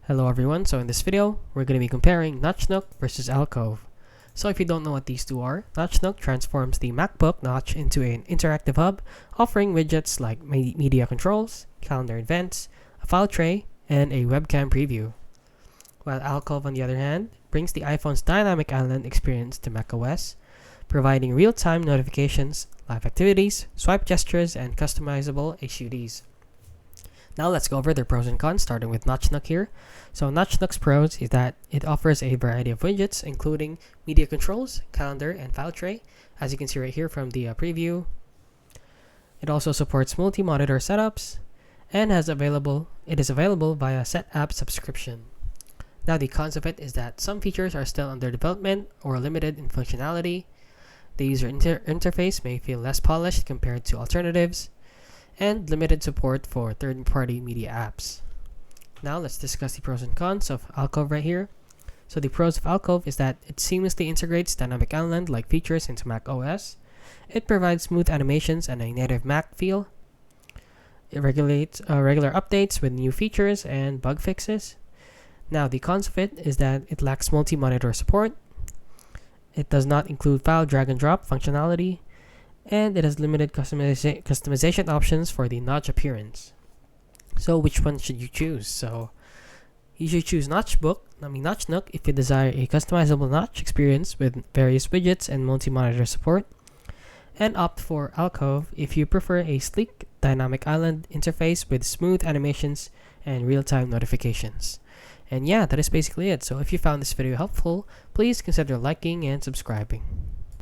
Hello everyone, so in this video, we're going to be comparing Notchnook versus Alcove. So if you don't know what these two are, Notchnook transforms the MacBook Notch into an interactive hub, offering widgets like media controls, calendar events, a file tray, and a webcam preview. While Alcove, on the other hand, brings the iPhone's dynamic island experience to macOS, providing real-time notifications, live activities, swipe gestures, and customizable HUDs. Now let's go over their pros and cons, starting with Notchnook here. So Notchnook's pros is that it offers a variety of widgets, including media controls, calendar, and file tray, as you can see right here from the preview. It also supports multi-monitor setups, and it is available via set app subscription. Now the cons of it is that some features are still under development or limited in functionality. The user interface may feel less polished compared to alternatives, and limited support for third-party media apps. Now let's discuss the pros and cons of Alcove right here. So the pros of Alcove is that it seamlessly integrates dynamic island-like features into macOS. It provides smooth animations and a native Mac feel. It regulates regular updates with new features and bug fixes. Now the cons of it is that it lacks multi-monitor support. It does not include file drag and drop functionality, and it has limited customization options for the notch appearance. So which one should you choose? So you should choose Notchnook if you desire a customizable notch experience with various widgets and multi-monitor support, and opt for Alcove if you prefer a sleek dynamic island interface with smooth animations and real-time notifications. And yeah, that is basically it. So if you found this video helpful, please consider liking and subscribing.